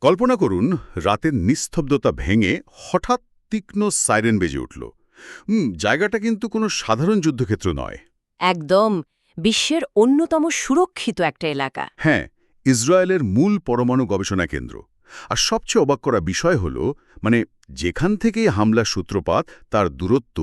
কল্পনা করুন রাতের নিস্তব্ধতা ভেঙে হঠাৎ তীক্ষ্ণ সাইরেন বেজে উঠল। জায়গাটা কিন্তু কোনো সাধারণ যুদ্ধক্ষেত্র নয়। একদম বিশ্বের অন্যতম সুরক্ষিত একটা এলাকা। হ্যাঁ, ইসরায়েলের মূল পরমাণু গবেষণা কেন্দ্র। আর সবচেয়ে অবাক করা বিষয় হল যেখান থেকেই হামলার সূত্রপাত তার দূরত্ব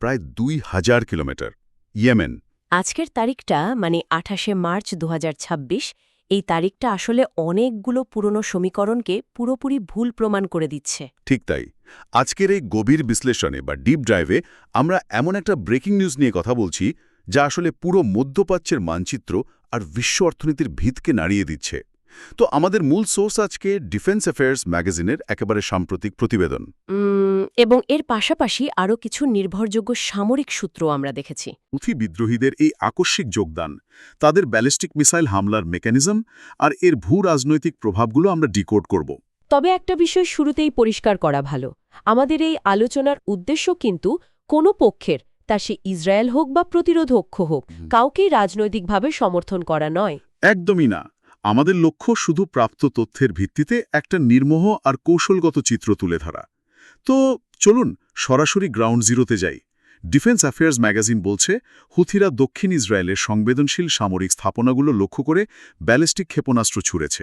প্রায় ২,০০০ কিলোমিটার। ইয়েমেন। আজকের তারিখটা ২৮শে মার্চ ২০২৬, এই তারিখটা আসলে অনেকগুলো পুরনো সমীকরণকে পুরোপুরি ভুল প্রমাণ করে দিচ্ছে। ঠিক তাই। আজকের এই গভীর বিশ্লেষণে বা ডিপ ড্রাইভে আমরা এমন একটা ব্রেকিং নিউজ নিয়ে কথা বলছি যা আসলে পুরো মধ্যপ্রাচ্যের মানচিত্র আর বিশ্ব অর্থনীতির ভিতকে নাড়িয়ে দিচ্ছে। তো আমাদের মূল সোর্স আজকে ডিফেন্স অ্যাফেয়ার্স ম্যাগাজিনের একেবারে সাম্প্রতিক প্রতিবেদন। এবং এর পাশাপাশি আরও কিছু নির্ভরযোগ্য সামরিক সূত্র আমরা দেখেছি। হুথি বিদ্রোহীদের এই আকস্মিক যোগদান, তাদের ব্যালিস্টিক মিসাইল হামলার মেকানিজম আর এর ভূ রাজনৈতিক প্রভাবগুলো আমরা ডিকোড করব। তবে একটা বিষয় শুরুতেই পরিষ্কার করা ভালো, আমাদের এই আলোচনার উদ্দেশ্য কিন্তু কোনো পক্ষের, তা সে ইসরায়েল হোক বা প্রতিরোধক্ষ হোক, কাউকেই রাজনৈতিকভাবে সমর্থন করা নয়। একদমই না। আমাদের লক্ষ্য শুধু প্রাপ্ত তথ্যের ভিত্তিতে একটা নির্মোহ আর কৌশলগত চিত্র তুলে ধরা। তো চলুন সরাসরি গ্রাউন্ড জিরোতে যাই। ডিফেন্স অ্যাফেয়ার্স ম্যাগাজিন বলছে হুথিরা দক্ষিণ ইসরায়েলের সংবেদনশীল সামরিক স্থাপনাগুলো লক্ষ্য করে ব্যালিস্টিক ক্ষেপণাস্ত্র ছুড়েছে।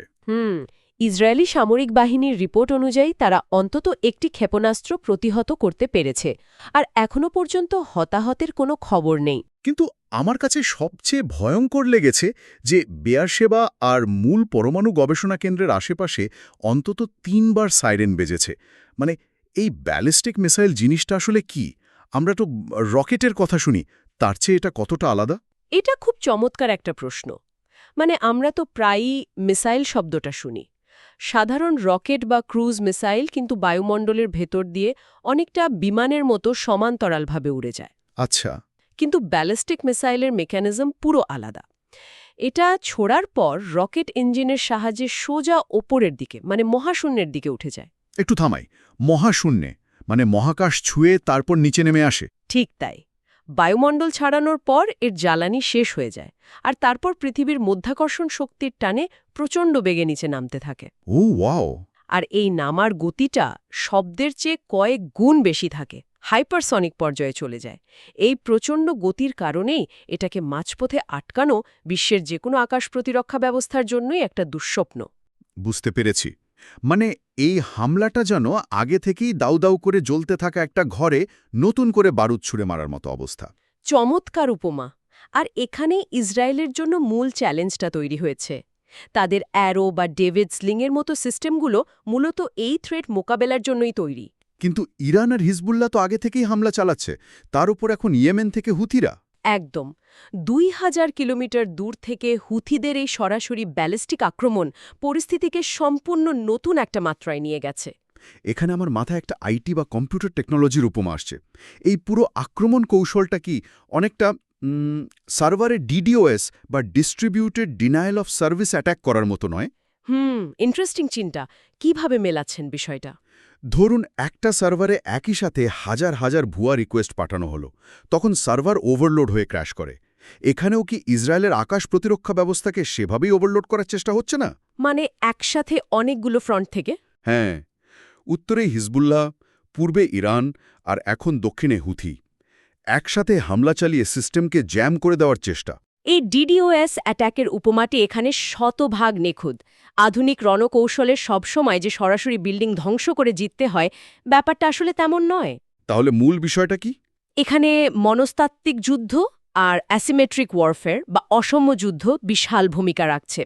ইসরায়েলি সামরিক বাহিনীর রিপোর্ট অনুযায়ী তারা অন্তত একটি ক্ষেপণাস্ত্র প্রতিহত করতে পেরেছে, আর এখনও পর্যন্ত হতাহতের কোনো খবর নেই। কিন্তু আমার কাছে সবচেয়ে ভয়ঙ্কর লেগেছে যে বেয়ারশেবা আর মূল পরমাণু গবেষণা কেন্দ্রের আশেপাশে অন্তত ৩বার সাইরেন বেজেছে। এই ব্যালিস্টিক মিসাইল জিনিসটা আসলে কি? আমরা তো রকেটের কথা শুনি, তার চেয়ে এটা কতটা আলাদা? এটা খুব চমৎকার একটা প্রশ্ন। আমরা তো প্রায়ই মিসাইল শব্দটা শুনি, সাধারণ রকেট বা ক্রুজ মিসাইল কিন্তু বায়ুমণ্ডলের ভেতর দিয়ে অনেকটা বিমানের মতো সমান্তরালভাবে উড়ে যায়। আচ্ছা। কিন্তু ব্যালিস্টিক মিসাইলের মেকানিজম পুরো আলাদা। এটা ছোড়ার পর রকেট ইঞ্জিনের সাহায্যে সোজা ওপরের দিকে, মহাশূন্যের দিকে উঠে যায়। একটু থামাই, মহাশূন্যে মহাকাশ ছুঁয়ে তারপর নিচে নেমে আসে? ঠিক তাই। বায়ুমণ্ডল ছাড়ানোর পর এর জ্বালানি শেষ হয়ে যায়, আর তারপর পৃথিবীর মাধ্যাকর্ষণ শক্তির টানে প্রচণ্ড বেগে নিচে নামতে থাকে। ও ওয়াও! আর এই নামার গতিটা শব্দের চেয়ে কয়েক গুণ বেশি থাকে, হাইপারসনিক পর্যায়ে চলে যায়। এই প্রচণ্ড গতির কারণেই এটাকে মাঝপথে আটকানো বিশ্বের যে কোনো আকাশ প্রতিরক্ষা ব্যবস্থার জন্যই একটা দুঃস্বপ্ন। বুঝতে পেরেছি। এই হামলাটা যেন আগে থেকেই দাউ দাউ করে জ্বলতে থাকা একটা ঘরে নতুন করে বারুদ ছুঁড়ে মারার মতো অবস্থা। চমৎকার উপমা। আর এখানেই ইসরায়েলের জন্য মূল চ্যালেঞ্জটা তৈরি হয়েছে। তাদের অ্যারো বা ডেভিড স্লিংয়ের মতো সিস্টেমগুলো মূলত এই থ্রেট মোকাবেলার জন্যই তৈরি। কিন্তু ইরান আর হিজবুল্লাহ তো আগে থেকেই হামলা চালাচ্ছে, তার উপর এখন ইয়েমেন থেকে হুথিরা। একদম ২,০০০ কিলোমিটার দূর থেকে হুথিদের এই সরাসরি ব্যালিস্টিক আক্রমণ পরিস্থিতিকে সম্পূর্ণ নতুন একটা মাত্রায় নিয়ে গেছে। এখানে আমার মাথায় একটা আইটি বা কম্পিউটার টেকনোলজির উপমা আসছে। এই পুরো আক্রমণ কৌশলটা কি অনেকটা সার্ভারে ডিডিওএস বা distributed denial of service attack করার মতো নয়? ইন্টারেস্টিং চিন্তা। কিভাবে মেলাচ্ছেন বিষয়টা? ধরুন একটা সার্ভারে একই সাথে হাজার হাজার ভুয়া রিকোয়েস্ট পাঠানো হলো, তখন সার্ভার ওভারলোড হয়ে ক্র্যাশ করে। এখানেও কি ইসরায়েলের আকাশ প্রতিরক্ষা ব্যবস্থাকে সেভাবেই ওভারলোড করার চেষ্টা হচ্ছে না? একসাথে অনেকগুলো ফ্রন্ট থেকে? হ্যাঁ, উত্তরে হিজবুল্লাহ, পূর্বে ইরান আর এখন দক্ষিণে হুথি একসাথে হামলা চালিয়ে সিস্টেমকে জ্যাম করে দেওয়ার চেষ্টা। এই ডিডিওএস অ্যাটাকের উপমাটি এখানে শতভাগ নিখুঁত। আধুনিক রণকৌশলের সবসময় যে সরাসরি বিল্ডিং ধ্বংস করে জিততে হয়, ব্যাপারটা আসলে তেমন নয়। তাহলে মূল বিষয়টা কি? এখানে মনস্তাত্ত্বিক যুদ্ধ আর অ্যাসিমেট্রিক ওয়ারফেয়ার বা অসম যুদ্ধ বিশাল ভূমিকা রাখছে।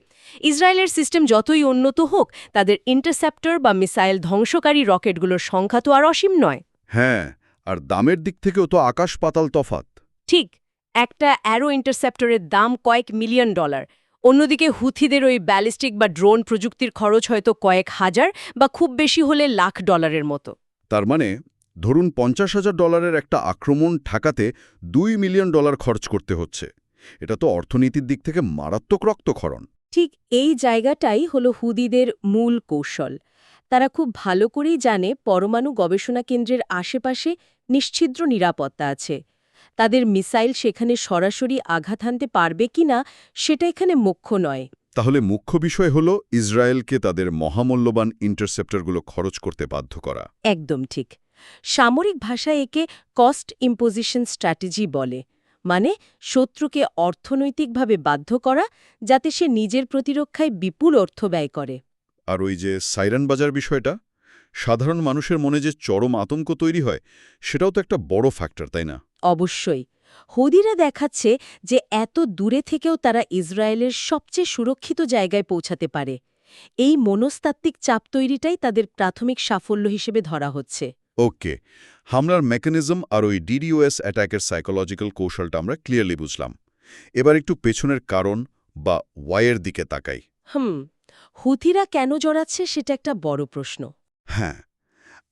ইসরায়েলের সিস্টেম যতই উন্নত হোক, তাদের ইন্টারসেপ্টর বা মিসাইল ধ্বংসকারী রকেটগুলোর সংখ্যা তো আর অসীম নয়। হ্যাঁ, আর দামের দিক থেকেও তো আকাশ পাতাল তফাত। ঠিক, একটা অ্যারো ইন্টারসেপ্টরের দাম কয়েক মিলিয়ন ডলার। অন্যদিকে হুথিদের ওই ব্যালিস্টিক বা ড্রোন প্রযুক্তির খরচ হয়তো কয়েক হাজার বা খুব বেশি হলে লাখ ডলারের মতো। তার ধরুন $50,000 একটা আক্রমণ ঠেকাতে $2 মিলিয়ন খরচ করতে হচ্ছে। এটা তো অর্থনীতির দিক থেকে মারাত্মক রক্তক্ষরণ। ঠিক এই জায়গাটাই হলো হুদিদের মূল কৌশল। তারা খুব ভালো করেই জানে পরমাণু গবেষণা কেন্দ্রের আশেপাশে নিশ্ছিদ্র নিরাপত্তা আছে। তাদের মিসাইল সেখানে সরাসরি আঘাত হানতে পারবে কিনা সেটা এখানে মুখ্য নয়। তাহলে মুখ্য বিষয় হল ইসরায়েলকে তাদের মহামূল্যবান ইন্টারসেপ্টরগুলো খরচ করতে বাধ্য করা। একদম ঠিক। সামরিক ভাষায় একে কস্ট ইম্পোজিশন স্ট্র্যাটেজি বলে, মানে শত্রুকে অর্থনৈতিকভাবে বাধ্য করা যাতে সে নিজের প্রতিরক্ষায় বিপুল অর্থ ব্যয় করে। আর ওই যে সাইরান বাজার বিষয়টা, সাধারণ মানুষের মনে যে চরম আতঙ্ক তৈরি হয়, সেটাও তো একটা বড় ফ্যাক্টর, তাই না? অবশ্যই। হুদিরা দেখাচ্ছে যে এত দূরে থেকেও তারা ইসরায়েলের সবচেয়ে সুরক্ষিত জায়গায় পৌঁছাতে পারে। এই মনস্তাত্ত্বিক চাপ তৈরিটাই তাদের প্রাথমিক সাফল্য হিসেবে ধরা হচ্ছে। ওকে, হামলার মেকানিজম আর ওই ডিডিওএস অ্যাটাকের সাইকোলজিক্যাল কৌশলটা আমরা ক্লিয়ারলি বুঝলাম। এবার একটু পেছনের কারণ বা ওয়াইয়ের দিকে তাকাই। হুথিরা কেন জড়াচ্ছে সেটা একটা বড় প্রশ্ন। হ্যাঁ,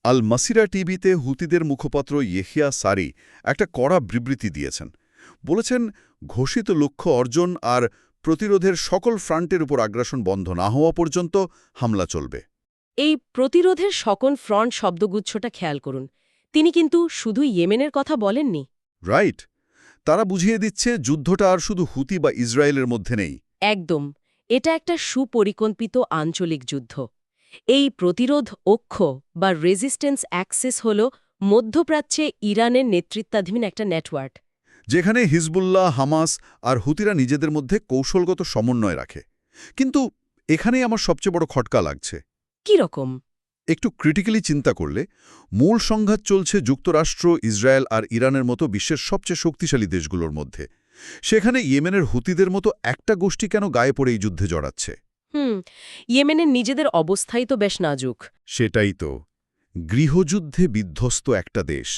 আল মাসিরা টিভিতে হুতিদের মুখপাত্র ইয়েহিয়া সারি একটা কড়া বিবৃতি দিয়েছেন। বলেছেন, ঘোষিত লক্ষ্য অর্জন আর প্রতিরোধের সকল ফ্রন্টের উপর আগ্রাসন বন্ধ না হওয়া পর্যন্ত হামলা চলবে। এই প্রতিরোধের সকল ফ্রন্ট শব্দগুচ্ছটা খেয়াল করুন। তিনি কিন্তু শুধু ইয়েমেনের কথা বলেননি। রাইট, তারা বুঝিয়ে দিচ্ছে যুদ্ধটা আর শুধু হুতি বা ইসরায়েলের মধ্যে নেই। একদম, এটা একটা সুপরিকল্পিত আঞ্চলিক যুদ্ধ। এই প্রতিরোধ অক্ষ বা রেজিস্ট্যান্স অ্যাক্সেস হল মধ্যপ্রাচ্যে ইরানের নেতৃত্বাধীন একটা নেটওয়ার্ক, যেখানে হিজবুল্লাহ, হামাস আর হুতিরা নিজেদের মধ্যে কৌশলগত সমন্বয় রাখে। কিন্তু এখানেই আমার সবচেয়ে বড় খটকা লাগছে। কি রকম? একটু ক্রিটিক্যালি চিন্তা করলে মূল সংঘাত চলছে যুক্তরাষ্ট্র, ইসরায়েল আর ইরানের মতো বিশ্বের সবচেয়ে শক্তিশালী দেশগুলোর মধ্যে। সেখানে ইয়েমেনের হুতিদের মতো একটা গোষ্ঠী কেন গায়ে পড়ে এই যুদ্ধে জড়াচ্ছে? ইয়েমেনের নিজেদের অবস্থাই তো বেশ নাজুক। সেটাই তো, গৃহযুদ্ধে বিধ্বস্ত একটা দেশ,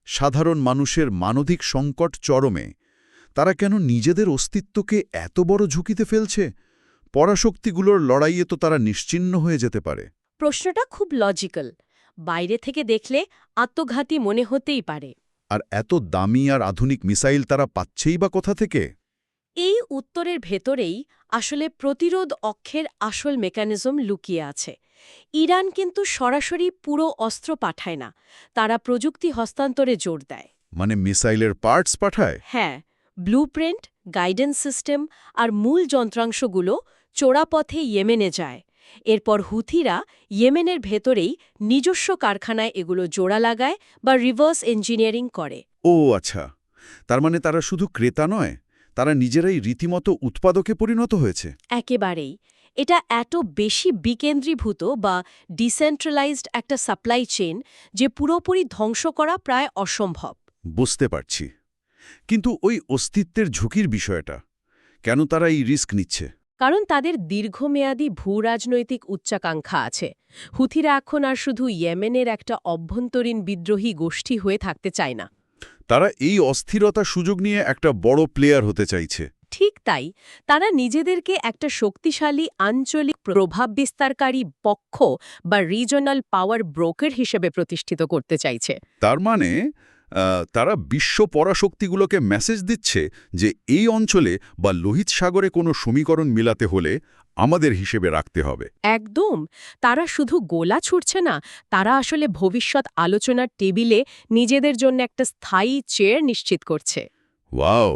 সাধারণ মানুষের মানবিক সংকট চরমে। তারা কেন নিজেদের অস্তিত্বকে এত বড় ঝুঁকিতে ফেলছে? পরাশক্তিগুলোর লড়াইয়ে তো তারা নিশ্চিহ্ন হয়ে যেতে পারে। প্রশ্নটা খুব লজিক্যাল। বাইরে থেকে দেখলে আত্মঘাতী মনে হতেই পারে। আর এত দামি আর আধুনিক মিসাইল তারা পাচ্ছেই বা কোথা থেকে? এই উত্তরের ভেতরেই আসলে প্রতিরোধ অক্ষের আসল মেকানিজম লুকিয়ে আছে। ইরান কিন্তু সরাসরি পুরো অস্ত্র পাঠায় না, তারা প্রযুক্তি হস্তান্তরে জোর দেয়। মানে মিসাইলের পার্টস পাঠায়? হ্যাঁ, ব্লুপ্রিন্ট, গাইডেন্স সিস্টেম আর মূল যন্ত্রাংশগুলো চোরাপথে ইয়েমেনে যায়। এরপর হুথিরা ইয়েমেনের ভেতরেই নিজস্ব কারখানায় এগুলো জোড়া লাগায় বা রিভার্স ইঞ্জিনিয়ারিং করে। ও আচ্ছা, তার মানে তারা শুধু ক্রেতা নয়, তারা নিজেরাই রীতিমতো উৎপাদকে পরিণত হয়েছে। একেবারেই। এটা এত বেশি বিকেন্দ্রীভূত বা ডিসেন্ট্রালাইজড একটা সাপ্লাই চেইন যে পুরোপুরি ধ্বংস করা প্রায় অসম্ভব। বুঝতে পারছি। কিন্তু ওই অস্তিত্বের ঝুঁকির বিষয়টা, কেন তারা এই রিস্ক নিচ্ছে? কারণ তাদের দীর্ঘমেয়াদী ভূরাজনৈতিক উচ্চাকাঙ্ক্ষা আছে। হুথিরা এখন আর শুধু ইয়েমেনের একটা অভ্যন্তরীণ বিদ্রোহী গোষ্ঠী হয়ে থাকতে চায় না। তারা এই অস্থিরতা সুযোগ নিয়ে একটা বড় প্লেয়ার হতে চাইছে। ঠিক তাই, তারা নিজেদেরকে একটা শক্তিশালী আঞ্চলিক প্রভাব বিস্তারকারী পক্ষ বা রিজনাল পাওয়ার ব্রোকার হিসেবে প্রতিষ্ঠিত করতে চাইছে। তার মানে তারা বিশ্ব পরাশক্তিগুলোকে মেসেজ দিচ্ছে যে এই অঞ্চলে বা লোহিত সাগরে কোনো সমীকরণ মিলাতে হলে আমাদের হিসেবে রাখতে হবে। একদম, তারা শুধু গোলা ছুটছে না, তারা আসলে ভবিষ্যৎ আলোচনার টেবিলে নিজেদের জন্য একটা স্থায়ী চেয়ার নিশ্চিত করছে। ওয়াও,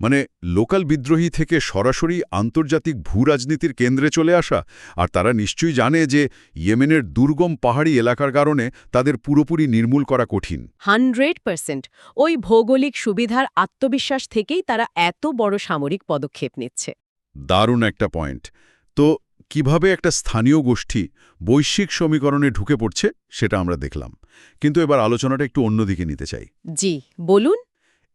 মানে লোকাল বিদ্রোহী থেকে সরাসরি আন্তর্জাতিক ভূরাজনীতির কেন্দ্রে চলে আসা। আর তারা নিশ্চয়ই জানে যে ইয়েমেনের দুর্গম পাহাড়ি এলাকার কারণে তাদের পুরোপুরি নির্মূল করা কঠিন। 100%। ওই ভৌগোলিক সুবিধার আত্মবিশ্বাস থেকেই তারা এত বড় সামরিক পদক্ষেপ নিচ্ছে। দারুণ একটা পয়েন্ট। তো কিভাবে একটা স্থানীয় গোষ্ঠী বৈশ্বিক সমীকরণে ঢুকে পড়ছে সেটা আমরা দেখলাম, কিন্তু এবার আলোচনাটা একটু অন্যদিকে নিতে চাই। জি, বলুন।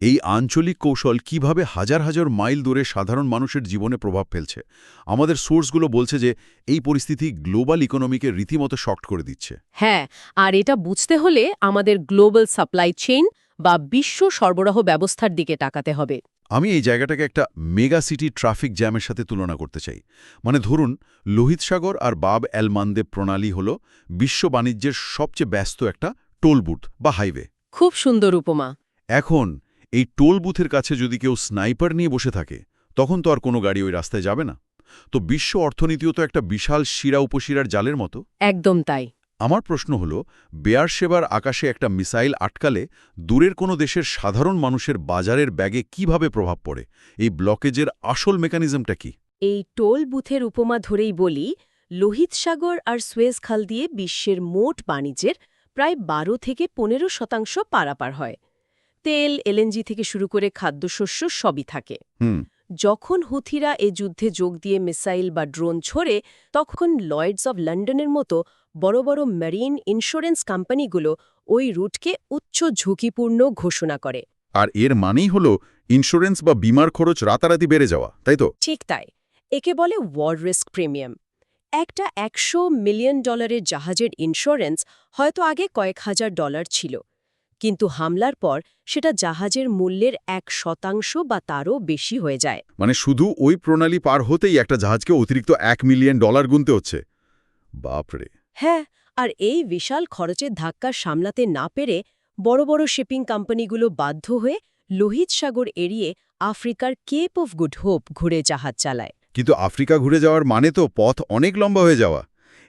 এই আঞ্চলিক কৌশল কিভাবে হাজার হাজার মাইল দূরে সাধারণ মানুষের জীবনে প্রভাব ফেলছে? আমাদের সোর্সগুলো বলছে যে এই পরিস্থিতি গ্লোবাল ইকোনমিকে রীতিমতো শক্ট করে দিচ্ছে। হ্যাঁ, আর এটা বুঝতে হলে আমাদের গ্লোবাল সাপ্লাই চেইন বা বিশ্ব সরবরাহ ব্যবস্থার দিকে তাকাতে হবে। আমি এই জায়গাটাকে একটা মেগা সিটি ট্রাফিক জ্যামের সাথে তুলনা করতে চাই। মানে ধরুন, লোহিত সাগর আর বাব এল মান্দেব প্রণালী হল বিশ্ব বাণিজ্যের সবচেয়ে ব্যস্ত একটা টোল বুথ বা হাইওয়ে। খুব সুন্দর উপমা। এখন এই টোল বুথের কাছে যদি কেউ স্নাইপার নিয়ে বসে থাকে, তখন তো আর কোনো গাড়ি ওই রাস্তায় যাবে না। তো বিশ্ব অর্থনীতিও তো একটা বিশাল শিরা উপশিরার জালের মতো। একদম তাই। আমার প্রশ্ন হল, বেয়ারশেবার আকাশে একটা মিসাইল আটকালে দূরের কোনো দেশের সাধারণ মানুষের বাজারের ব্যাগে কিভাবে প্রভাব পড়ে? এই ব্লকেজের আসল মেকানিজমটা কি? এই টোল বুথের উপমা ধরেই বলি, লোহিত সাগর আর সুয়েজ খাল দিয়ে বিশ্বের মোট বাণিজ্যের প্রায় 12-15% পারাপার হয়। তেল, এলএনজি থেকে শুরু করে খাদ্যশস্য সবই থাকে। যখন হুথিরা এ যুদ্ধে যোগ দিয়ে মিসাইল বা ড্রোন ছোড়ে, তখন লয়েডস অব লন্ডনের মতো বড় বড় মেরিন ইন্স্যুরেন্স কোম্পানিগুলো ওই রুটকে উচ্চ ঝুঁকিপূর্ণ ঘোষণা করে। আর এর মানেই হলো ইন্স্যুরেন্স বা বিমার খরচ রাতারাতি বেড়ে যাওয়া, তাই তো? ঠিক তাই। একে বলে ওয়ার রিস্ক প্রিমিয়াম। একটা $100 মিলিয়ন জাহাজের ইন্স্যুরেন্স হয়তো আগে কয়েক হাজার ডলার ছিল, কিন্তু হামলার পর সেটা জাহাজের মূল্যের 1% বা তারও বেশি হয়ে যায়। মানে শুধু ওই প্রণালী পার হতেই একটা জাহাজকে অতিরিক্ত $1 মিলিয়ন গুনতে হচ্ছে। বাপরে! হ্যাঁ, আর এই বিশাল খরচের ধাক্কা সামলাতে না পেরে বড় বড় শিপিং কোম্পানিগুলো বাধ্য হয়ে লোহিত সাগর এড়িয়ে আফ্রিকার কেপ অফ গুড হোপ ঘুরে জাহাজ চালায়। কিন্তু আফ্রিকা ঘুরে যাওয়ার মানে তো পথ অনেক লম্বা হয়ে যাওয়া।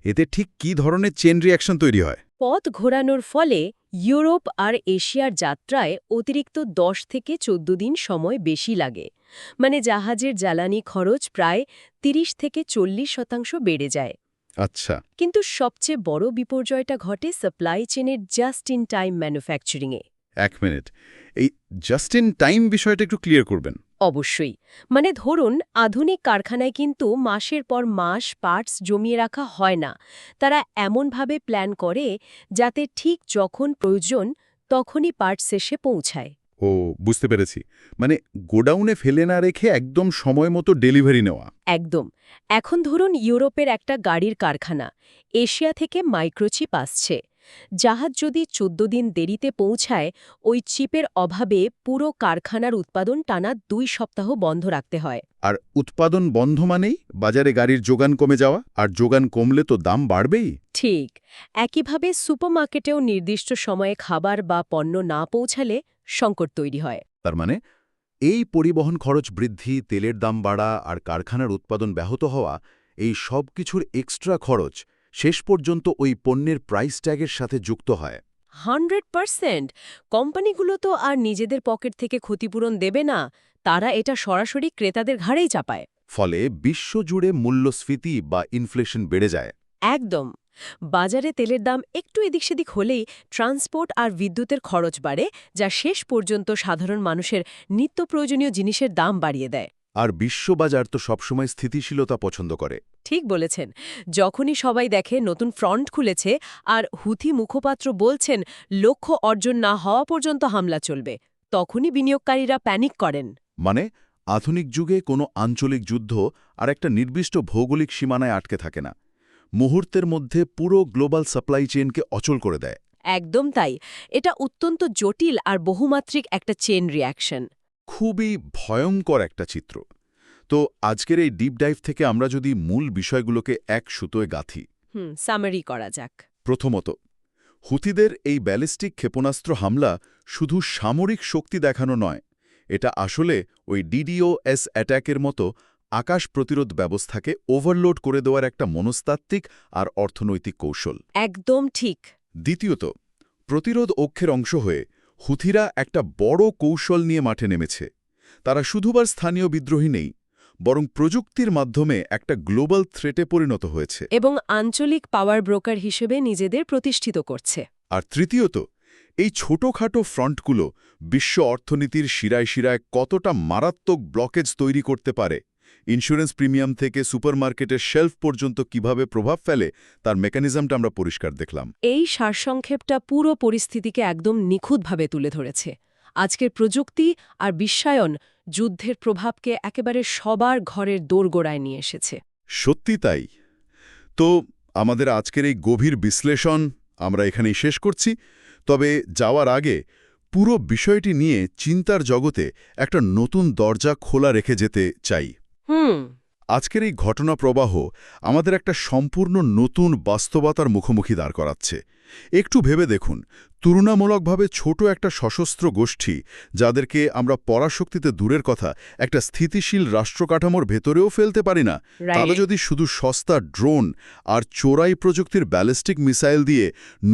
এতে ঠিক কী ধরনের চেন রিঅ্যাকশন তৈরি হয়? পথ ঘোরানোর ফলে ইউরোপ আর এশিয়ার যাত্রায় অতিরিক্ত 10 থেকে 14 দিন সময় বেশি লাগে। মানে জাহাজের জ্বালানি খরচ প্রায় 30-40% বেড়ে যায়। আচ্ছা। কিন্তু সবচেয়ে বড় বিপর্যয়টা ঘটে সাপ্লাই চেনের জাস্ট ইন টাইম ম্যানুফ্যাকচারিংয়ে। 1 মিনিট, এই জাস্ট ইন টাইম বিষয়টা একটু ক্লিয়ার করবেন। অবশ্যই। মানে ধরুন, আধুনিক কারখানায় কিন্তু মাসের পর মাস পার্টস জমিয়ে রাখা হয় না। তারা এমনভাবে প্ল্যান করে যাতে ঠিক যখন প্রয়োজন তখনই পার্টস এসে পৌঁছায়। ও, বুঝতে পেরেছি। মানে গোডাউনে ফেলে না রেখে একদম সময় মতো ডেলিভারি নেওয়া। একদম। এখন ধরুন ইউরোপের একটা গাড়ির কারখানা, এশিয়া থেকে মাইক্রোচিপ আসছে। জাহাজ যদি 14 দিন দেরিতে পৌঁছায়, ওই চিপের অভাবে পুরো কারখানার উৎপাদন টানা 2 সপ্তাহ বন্ধ রাখতে হয়। আর উৎপাদন বন্ধ মানেই বাজারে গাড়ির যোগান কমে যাওয়া, আর যোগান কমলে তো দাম বাড়বেই। ঠিক। একইভাবে সুপারমার্কেটেও নির্দিষ্ট সময়ে খাবার বা পণ্য না পৌঁছালে সংকট তৈরি হয়। তার মানে এই পরিবহন খরচ বৃদ্ধি, তেলের দাম বাড়া আর কারখানার উৎপাদন ব্যাহত হওয়া, এই সব কিছুর এক্সট্রা খরচ শেষ পর্যন্ত ওই পণ্যের প্রাইস ট্যাগের সাথে যুক্ত হয়। 100%। কোম্পানিগুলো তো আর নিজেদের পকেট থেকে ক্ষতিপূরণ দেবে না, তারা এটা সরাসরি ক্রেতাদের ঘাড়েই চাপায়। ফলে বিশ্বজুড়ে মূল্যস্ফীতি বা ইনফ্লেশন বেড়ে যায়। একদম। বাজারে তেলের দাম একটু এদিক সেদিক হলেই ট্রান্সপোর্ট আর বিদ্যুতের খরচ বাড়ে, যা শেষ পর্যন্ত সাধারণ মানুষের নিত্য প্রয়োজনীয় জিনিসের দাম বাড়িয়ে দেয়। আর বিশ্ববাজার তো সবসময় স্থিতিশীলতা পছন্দ করে। ঠিক বলেছেন। যখনই সবাই দেখে নতুন ফ্রন্ট খুলেছে আর হুথি মুখপাত্র বলছেন লক্ষ্য অর্জন না হওয়া পর্যন্ত হামলা চলবে, তখনই বিনিয়োগকারীরা প্যানিক করেন। মানে আধুনিক যুগে কোনো আঞ্চলিক যুদ্ধ আর একটা নির্দিষ্ট ভৌগোলিক সীমানায় আটকে থাকে না, মুহূর্তের মধ্যে পুরো গ্লোবাল সাপ্লাই চেইনকে অচল করে দেয়। একদম তাই। এটা অত্যন্ত জটিল আর বহুমাত্রিক একটা চেন রিঅ্যাকশন। খুবই ভয়ঙ্কর একটা চিত্র। তো আজকের এই ডিপ ডাইভ থেকে আমরা যদি মূল বিষয়গুলোকে এক সুতোয় গাঁথি। সামারি করা যাক। প্রথমত, হুথিদের এই ব্যালিস্টিক ক্ষেপণাস্ত্র হামলা শুধু সামরিক শক্তি দেখানো নয়, এটা আসলে ওই DDoS অ্যাট্যাকের মতো আকাশ প্রতিরোধ ব্যবস্থাকে ওভারলোড করে দেওয়ার একটা মনস্তাত্ত্বিক আর অর্থনৈতিক কৌশল। একদম ঠিক। দ্বিতীয়ত, প্রতিরোধ অক্ষের অংশ হয়ে হুথিরা একটা বড় কৌশল নিয়ে মাঠে নেমেছে। তারা শুধুবার স্থানীয় বিদ্রোহী নেই, বরং প্রযুক্তির মাধ্যমে একটা গ্লোবাল থ্রেটে পরিণত হয়েছে এবং আঞ্চলিক পাওয়ার ব্রোকার হিসেবে নিজেদের প্রতিষ্ঠিত করছে। আর তৃতীয়ত, এই ছোটখাটো ফ্রন্টগুলো বিশ্ব অর্থনীতির শিরায় শিরায় কতটা মারাত্মক ব্লকেজ তৈরি করতে পারে, ইন্স্যুরেন্স প্রিমিয়াম থেকে সুপারমার্কেটের শেলফ পর্যন্ত কিভাবে প্রভাব ফেলে, তার মেকানিজমটা আমরা পরিষ্কার দেখলাম। এই সারসংক্ষেপটা পুরো পরিস্থিতিকে একদম নিখুঁতভাবে তুলে ধরেছে। আজকের প্রযুক্তি আর বিশ্বায়ন যুদ্ধের প্রভাবকে একেবারে সবার ঘরের দোরগোড়ায় নিয়ে এসেছে। সত্যি তাই। তো আমাদের আজকের এই গভীর বিশ্লেষণ আমরা এখানেই শেষ করছি। তবে যাওয়ার আগে পুরো বিষয়টি নিয়ে চিন্তার জগতে একটা নতুন দরজা খোলা রেখে যেতে চাই। আজকের এই ঘটনা প্রবাহ আমাদের একটা সম্পূর্ণ নতুন বাস্তবতার মুখোমুখি দাঁড় করাচ্ছে। একটু ভেবে দেখুন, তুলনামূলকভাবে ছোট একটা সশস্ত্র গোষ্ঠী, যাদেরকে আমরা পরাশক্তিতে দূরের কথা একটা স্থিতিশীল রাষ্ট্রকাঠামোর ভেতরেও ফেলতে পারি না, তারা যদি শুধু সস্তা ড্রোন আর চোরাই প্রযুক্তির ব্যালিস্টিক মিসাইল দিয়ে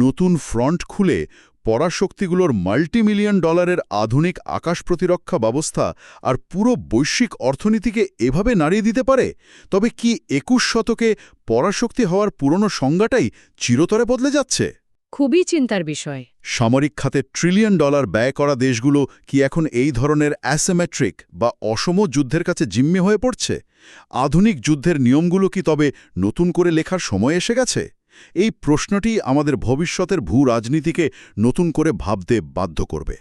নতুন ফ্রন্ট খুলে পরাশক্তিগুলোর মাল্টিমিলিয়ন ডলারের আধুনিক আকাশ প্রতিরক্ষা ব্যবস্থা আর পুরো বৈশ্বিক অর্থনীতিকে এভাবে নাড়িয়ে দিতে পারে? তবে কি ২১ শতকে পরাশক্তি হওয়ার পুরনো সংজ্ঞাটাই চিরতরে বদলে যাচ্ছে? খুবই চিন্তার বিষয়। সামরিক খাতে ট্রিলিয়ন ডলার ব্যয় করা দেশগুলো কি এখন এই ধরনের অ্যাসিমেট্রিক বা অসম যুদ্ধের কাছে জিম্মি হয়ে পড়ছে? আধুনিক যুদ্ধের নিয়মগুলো কি তবে নতুন করে লেখার সময় এসে গেছে? এই প্রশ্নটি আমাদের ভবিষ্যতের ভূ রাজনীতিকে নতুন করে ভাবতে বাধ্য করবে।